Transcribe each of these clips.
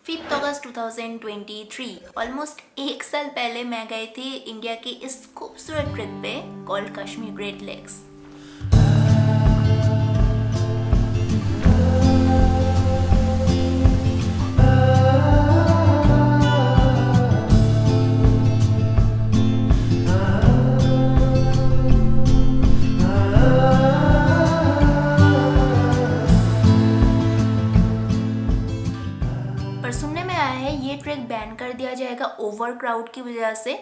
5 अगस्त 2023 almost एक साल पहले मैं गई थी इंडिया की इस खूबसूरत ट्रिप पे कॉल्ड कश्मीर ग्रेट लेक्स। पर सुनने में आया है ये ट्रैक बैन कर दिया जाएगा ओवर क्राउड की वजह से।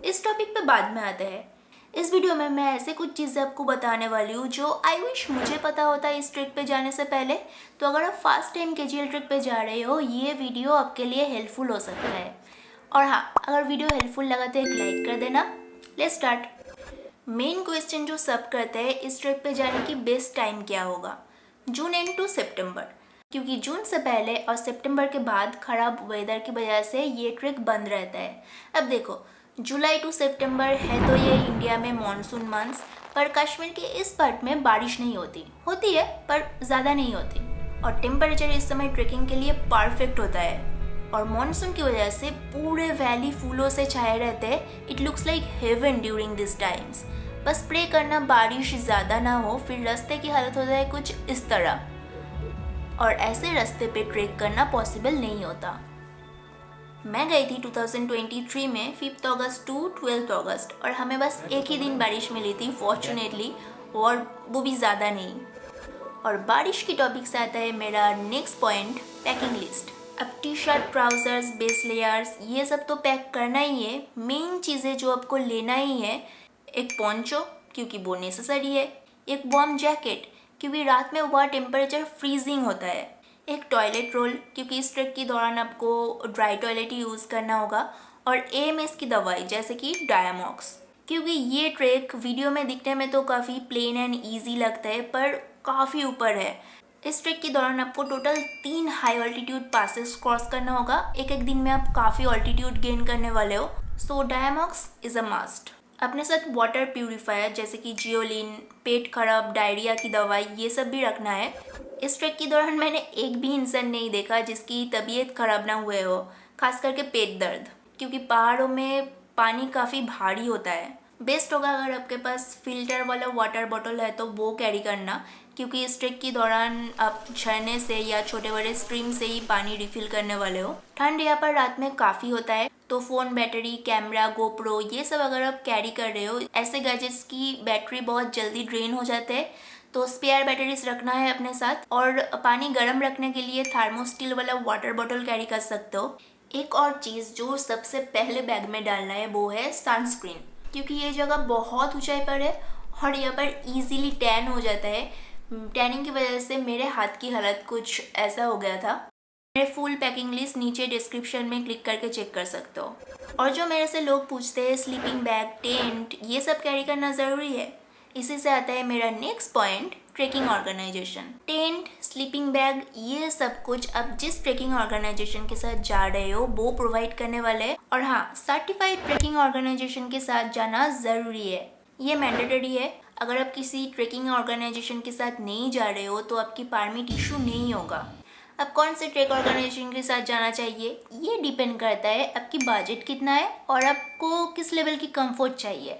इस टॉपिक पे बाद में आते हैं। इस वीडियो में मैं ऐसे कुछ चीज़ें आपको बताने वाली हूँ जो आई विश मुझे पता होता इस ट्रिप पे जाने से पहले। तो अगर आप फर्स्ट टाइम केजीएल ट्रिप पे जा रहे हो ये वीडियो आपके लिए हेल्पफुल हो सकता है। और हाँ, अगर वीडियो हेल्पफुल लगा तो एक लाइक कर देना। Let's start. मेन क्वेश्चन जो सब करते हैं इस ट्रिप पे जाने की बेस्ट टाइम क्या होगा? जून एंड टू सितंबर, क्योंकि जून से पहले और सितंबर के बाद खराब वेदर की वजह से ये ट्रिप बंद रहता है। अब देखो, जुलाई टू सितंबर है तो ये इंडिया में मॉनसून मंथ्स, पर कश्मीर के इस पार्ट में बारिश नहीं होती है पर ज़्यादा नहीं होती। और टेम्परेचर इस समय ट्रेकिंग के लिए परफेक्ट होता है। और मॉनसून की वजह से पूरे वैली फूलों से छाए रहते हैं। It looks like heaven during this times. बस प्रे करना बारिश ज़्यादा ना हो, फिर रास्ते की हालत हो जाए कुछ इस तरह, और ऐसे रास्ते पे ट्रेक करना पॉसिबल नहीं होता। मैं गई थी 2023 में 5 अगस्त टू 12 अगस्त और हमें बस एक ही दिन बारिश मिली थी फॉर्चुनेटली, और वो भी ज़्यादा नहीं। और बारिश की टॉपिक से आता है मेरा नेक्स्ट पॉइंट, पैकिंग लिस्ट। अब T shirt, trousers, base layers ये सब तो पैक करना ही है। मेन चीज़ें जो आपको लेना ही है, एक पोंचो क्योंकि वो नेसेसरी है, एक वार्म जैकेट क्योंकि रात में वह टेम्परेचर फ्रीजिंग होता है, एक टॉयलेट रोल क्योंकि इस ट्रेक के दौरान आपको ड्राई टॉयलेट ही यूज़ करना होगा, और एएमएस की दवाई जैसे कि डायामॉक्स, क्योंकि ये ट्रेक वीडियो में दिखने में तो काफ़ी प्लेन एंड ईजी लगता है पर काफ़ी ऊपर है। इस ट्रेक के दौरान आपको total 3 high altitude passes cross करना होगा। एक एक दिन में आप काफ़ी ऑल्टीट्यूड गेन करने वाले हो, सो डायामॉक्स इज़ अ मस्ट। अपने साथ वाटर प्यूरिफायर जैसे कि जियोलिन, पेट खराब, डायरिया की दवाई ये सब भी रखना है। इस ट्रेक के दौरान मैंने एक भी इंसान नहीं देखा जिसकी तबीयत खराब ना हुए हो, खास करके पेट दर्द, क्योंकि पहाड़ों में पानी काफ़ी भारी होता है। बेस्ट होगा अगर आपके पास फिल्टर वाला वाटर बॉटल है तो वो कैरी करना, क्योंकि इस ट्रेक के दौरान आप झरने से या छोटे बड़े स्ट्रीम से ही पानी रिफिल करने वाले हो। ठंड यहाँ पर रात में काफ़ी होता है, तो फ़ोन, बैटरी, कैमरा, गोप्रो ये सब अगर आप कैरी कर रहे हो, ऐसे गैजेट्स की बैटरी बहुत जल्दी ड्रेन हो जाते हैं, तो स्पेयर बैटरीज रखना है अपने साथ। और पानी गर्म रखने के लिए थर्मोस्टिल वाला वाटर बॉटल कैरी कर सकते हो। एक और चीज़ जो सबसे पहले बैग में डालना है वो है सनस्क्रीन, क्योंकि ये जगह बहुत ऊंचाई पर है और यहाँ पर इजीली टैन हो जाता है। टैनिंग की वजह से मेरे हाथ की हालत कुछ ऐसा हो गया था। मेरे फुल पैकिंग लिस्ट नीचे डिस्क्रिप्शन में क्लिक करके चेक कर सकते हो। और जो मेरे से लोग पूछते हैं स्लीपिंग बैग, टेंट ये सब कैरी करना ज़रूरी है, इसी से आता है मेरा next point, trekking organisation. Tent, sleeping bag ये सब कुछ अब जिस ट्रेकिंग ऑर्गेनाइजेशन के साथ जा रहे हो वो प्रोवाइड करने वाले हैं। और हाँ, सर्टिफाइड ट्रेकिंग ऑर्गेनाइजेशन के साथ जाना ज़रूरी है, ये मैंडेटरी है। अगर आप किसी ट्रेकिंग ऑर्गेनाइजेशन के साथ नहीं जा रहे हो तो आपकी परमिट इशू नहीं होगा। अब कौन से ट्रेक ऑर्गेनाइजेशन के साथ जाना चाहिए ये डिपेंड करता है आपकी बजट कितना है और आपको किस लेवल की कंफर्ट चाहिए।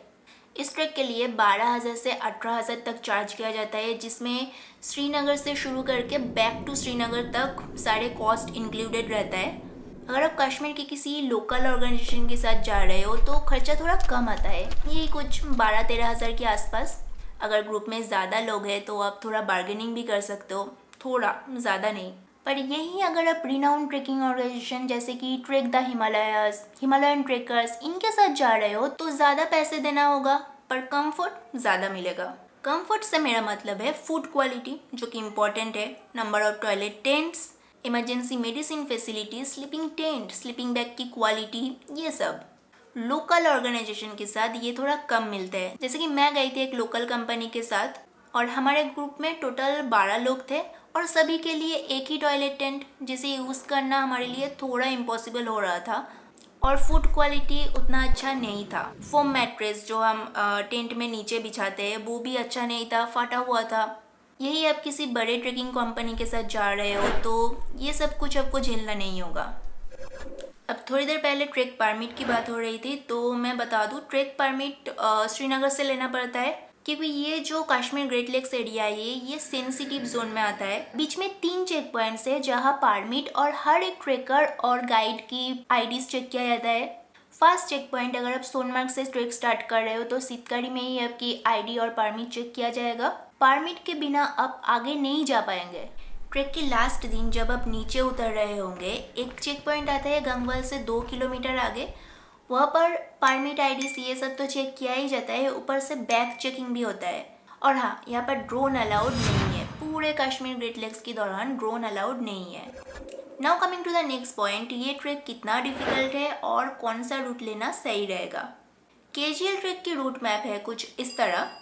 इस ट्रैक के लिए 12,000 से 18,000 तक चार्ज किया जाता है, जिसमें श्रीनगर से शुरू करके बैक टू श्रीनगर तक सारे कॉस्ट इंक्लूडेड रहता है। अगर आप कश्मीर के किसी लोकल ऑर्गेनाइजेशन के साथ जा रहे हो तो खर्चा थोड़ा कम आता है, यही कुछ 12-13,000 के आसपास। अगर ग्रुप में ज़्यादा लोग हैं तो आप थोड़ा बार्गेनिंग भी कर सकते हो, थोड़ा, ज़्यादा नहीं। पर यही अगर आप रिनाउंड ट्रेकिंग ऑर्गेनाइजेशन जैसे कि trek the Himalayas, Himalayan trekkers इनके साथ जा रहे हो तो ज़्यादा पैसे देना होगा पर कंफर्ट ज़्यादा मिलेगा। कंफर्ट से मेरा मतलब है फूड क्वालिटी जो कि इम्पोर्टेंट है, number of toilet tents, emergency medicine facility, sleeping tent, sleeping bag की क्वालिटी, ये सब। लोकल ऑर्गेनाइजेशन के साथ ये थोड़ा कम मिलता है। जैसे कि मैं गई थी एक लोकल कंपनी के साथ और हमारे ग्रुप में टोटल 12 लोग थे और सभी के लिए एक ही टॉयलेट टेंट, जिसे यूज़ करना हमारे लिए थोड़ा इम्पॉसिबल हो रहा था। और फूड क्वालिटी उतना अच्छा नहीं था। फोम मैट्रेस जो हम टेंट में नीचे बिछाते हैं वो भी अच्छा नहीं था, फटा हुआ था। यही आप किसी बड़े ट्रेकिंग कंपनी के साथ जा रहे हो तो ये सब कुछ आपको झेलना नहीं होगा। अब थोड़ी देर पहले ट्रैक परमिट की बात हो रही थी, तो मैं बता दूँ ट्रैक परमिट श्रीनगर से लेना पड़ता है, क्योंकि ये जो कश्मीर ग्रेट लेक्स एरिया है ये सेंसिटिव जोन में आता है। बीच में 3 चेक पॉइंट्स है जहाँ परमिट और हर एक ट्रेकर और गाइड की आईडीज चेक किया जाता है। फर्स्ट चेक पॉइंट, अगर आप सोनमर्ग से ट्रेक स्टार्ट कर रहे हो तो सीतकारी में ही आपकी आईडी और परमिट चेक किया जाएगा। परमिट के बिना आप आगे नहीं जा पाएंगे। ट्रेक के लास्ट दिन जब आप नीचे उतर रहे होंगे, एक चेक पॉइंट आता है गंगवल से 2 किलोमीटर आगे। वहाँ पर परमिट आईडी ये सब तो चेक किया ही जाता है, ऊपर से बैक चेकिंग भी होता है। और हाँ, यहाँ पर ड्रोन अलाउड नहीं है। पूरे कश्मीर ग्रेट लेक्स के दौरान ड्रोन अलाउड नहीं है। Now coming to the next point, ये ट्रैक कितना डिफिकल्ट है और कौन सा रूट लेना सही रहेगा। केजीएल ट्रैक की रूट मैप है कुछ इस तरह।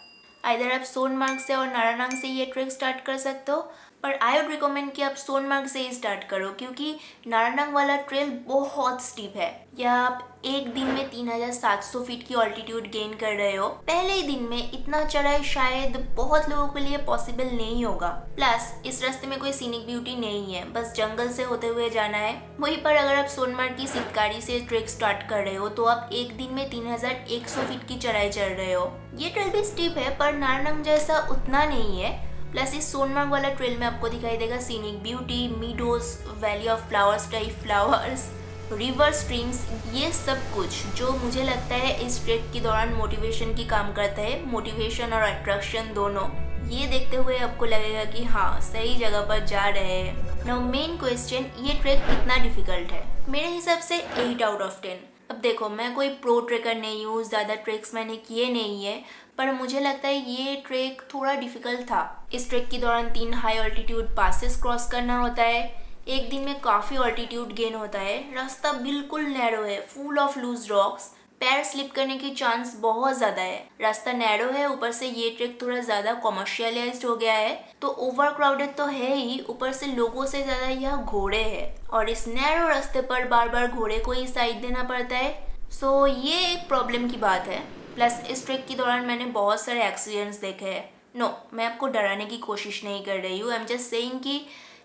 इधर आप सोनमर्ग से और नारानंग से ये ट्रैक स्टार्ट कर सकते हो, पर आई वुड रिकमेंड कि आप सोनमर्ग से ही स्टार्ट करो, क्योंकि नारानंग वाला ट्रेल बहुत स्टीप है। या आप एक दिन में 3700 फीट की ऑल्टीट्यूड गेन कर रहे हो। पहले ही दिन में इतना चढ़ाई शायद बहुत लोगों के लिए पॉसिबल नहीं होगा। प्लस इस रास्ते में कोई सीनिक ब्यूटी नहीं है, बस जंगल से होते हुए जाना है। वहीं पर अगर आप सोनमर्ग की सीतकारी से ट्रेक स्टार्ट कर रहे हो तो आप एक दिन में 3100 फीट की चढ़ाई चढ़ रहे हो। ये ट्रेल भी स्टीप है, पर नारानंग जैसा उतना नहीं है। प्लस इस सोनमर्ग वाला ट्रेल में आपको दिखाई देगा scenic beauty, meadows, valley of flowers type flowers, river streams, ये सब कुछ जो मुझे लगता है इस ट्रेक के दौरान मोटिवेशन की काम करता है। मोटिवेशन और अट्रैक्शन दोनों। ये देखते हुए आपको लगेगा कि हाँ, सही जगह पर जा रहे हैं। नाउ मेन क्वेश्चन, ये ट्रेक कितना डिफिकल्ट है? मेरे हिसाब से 8 आउट ऑफ 10। अब देखो, मैं कोई प्रो ट्रेकर नहीं हूँ, ज़्यादा ट्रेक्स मैंने किए नहीं है, पर मुझे लगता है ये ट्रेक थोड़ा डिफिकल्ट था। इस ट्रेक के दौरान 3 हाई ऑल्टीट्यूड पासेस क्रॉस करना होता है। एक दिन में काफ़ी ऑल्टीट्यूड गेन होता है। रास्ता बिल्कुल नैरो है, फुल ऑफ लूज रॉक्स। पैर स्लिप करने की चांस बहुत ज़्यादा है। रास्ता नैरो है, ऊपर से ये ट्रेक थोड़ा ज़्यादा कॉमर्शियलाइज्ड हो गया है, तो ओवर क्राउडेड तो है ही, ऊपर से लोगों से ज़्यादा यह घोड़े हैं और इस नैरो रास्ते पर बार बार घोड़े को ही साइड देना पड़ता है। सो ये एक प्रॉब्लम की बात है। प्लस इस ट्रेक के दौरान मैंने बहुत सारे एक्सीडेंट्स देखे हैं। नो, मैं आपको डराने की कोशिश नहीं कर रही हूँ। आई एम जस्ट सेइंग कि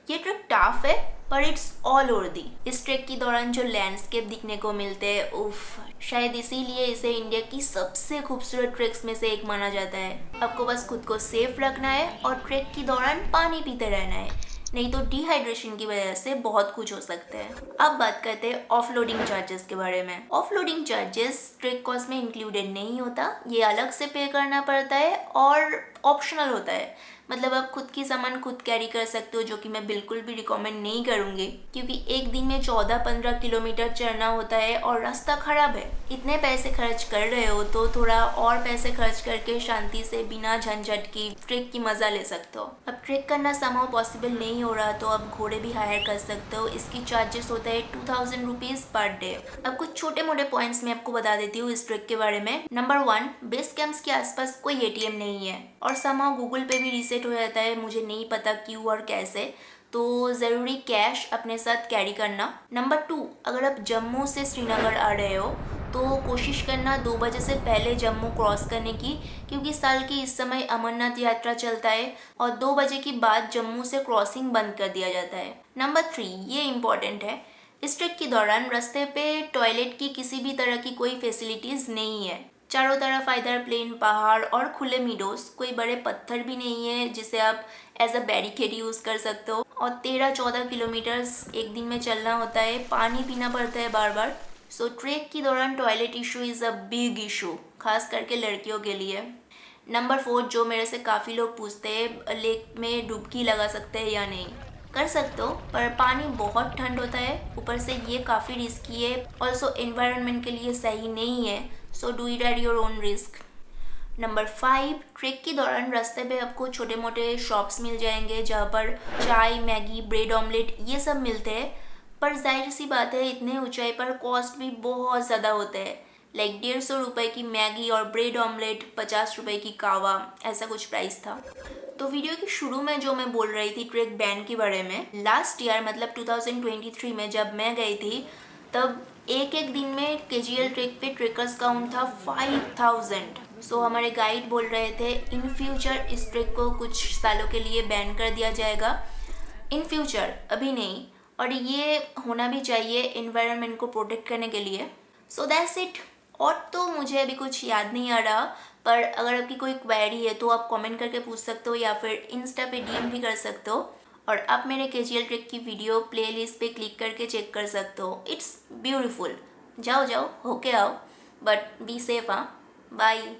ये ट्रेक टफ है, पर इट्स ऑल वर्दी। इस ट्रेक के दौरान जो लैंडस्केप दिखने को मिलते हैं, उफ, शायद इसीलिए इसे इंडिया की सबसे खूबसूरत ट्रेक्स में से एक माना जाता है। आपको बस खुद को सेफ रखना है और ट्रेक के दौरान पानी पीते रहना है, नहीं तो डिहाइड्रेशन की वजह से बहुत कुछ हो सकता है। अब बात करते हैं ऑफलोडिंग चार्जेस के बारे में। ऑफलोडिंग चार्जेस ट्रेक कॉस्ट में इंक्लूडेड नहीं होता, ये अलग से पे करना पड़ता है और ऑप्शनल होता है। मतलब आप खुद की सामान खुद कैरी कर सकते हो, जो कि मैं बिल्कुल भी रिकमेंड नहीं करूँगी, क्योंकि एक दिन में 14-15 किलोमीटर चढ़ना होता है और रास्ता खराब है। इतने पैसे खर्च कर रहे हो तो थोड़ा और पैसे खर्च करके शांति से बिना झंझट की ट्रेक की मज़ा ले सकते हो। अब ट्रेक करना समहाउ पॉसिबल नहीं हो रहा तो आप घोड़े भी हायर कर सकते हो। इसकी चार्जेस होता है 2000 रुपीज़ पर डे। अब कुछ छोटे मोटे पॉइंट्स मैं आपको बता देती हूँ इस ट्रेक के बारे में। नंबर 1, बेस कैंप्स के आसपास कोई ATM नहीं है और समहाउ गूगल पे भी रीसेट हो जाता है, मुझे नहीं पता क्यों और कैसे, तो ज़रूरी कैश अपने साथ कैरी करना। नंबर 2, अगर आप जम्मू से श्रीनगर आ रहे हो तो कोशिश करना 2 बजे से पहले जम्मू क्रॉस करने की, क्योंकि साल की इस समय अमरनाथ यात्रा चलता है और 2 बजे के बाद जम्मू से क्रॉसिंग बंद कर दिया जाता है। नंबर 3, ये इम्पॉर्टेंट है, इस ट्रेक के दौरान रास्ते पे टॉयलेट की किसी भी तरह की कोई फैसिलिटीज़ नहीं है। चारों तरफ इधर प्लेन पहाड़ और खुले मीडोज, कोई बड़े पत्थर भी नहीं है जिसे आप एज अ बैरिकेड यूज़ कर सकते हो। और 13-14 किलोमीटर्स एक दिन में चलना होता है, पानी पीना पड़ता है बार बार। सो ट्रेक के दौरान toilet issue is a big issue, खास करके लड़कियों के लिए। नंबर 4, जो मेरे से काफ़ी लोग पूछते हैं लेक में डुबकी लगा सकते हैं या नहीं। कर सकते हो, पर पानी बहुत ठंड होता है, ऊपर से ये काफ़ी रिस्की है, ऑल्सो एनवायरनमेंट के लिए सही नहीं है, so do it at your own risk. Number 5, trek के दौरान रास्ते पे आपको छोटे मोटे शॉप्स मिल जाएंगे जहाँ पर चाय, मैगी, ब्रेड ऑमलेट ये सब मिलते हैं, पर जाहिर सी बात है इतने ऊंचाई पर कॉस्ट भी बहुत ज़्यादा होते हैं। लाइक 150 रुपये की मैगी और ब्रेड ऑमलेट, 50 रुपये की कावा, ऐसा कुछ प्राइस था। तो वीडियो के शुरू में जो मैं बोल रही थी ट्रेक बैन के बारे में, लास्ट ईयर मतलब 2023 में जब मैं गई थी तब एक दिन में केजीएल ट्रेक पे ट्रेकर्स काउंट था 5000। सो हमारे गाइड बोल रहे थे इन फ्यूचर इस ट्रिक को कुछ सालों के लिए बैन कर दिया जाएगा, इन फ्यूचर, अभी नहीं, और ये होना भी चाहिए इन्वायरमेंट को प्रोटेक्ट करने के लिए। So that's it. और तो मुझे अभी कुछ याद नहीं आ रहा, पर अगर आपकी कोई क्वेरी है तो आप कमेंट करके पूछ सकते हो या फिर इंस्टा पे डीएम भी कर सकते हो। और आप मेरे कैजुअल ट्रिक की वीडियो प्लेलिस्ट पे क्लिक करके चेक कर सकते हो। It's beautiful. जाओ जाओ होके आओ, बट बी सेफ। हाँ, बाय।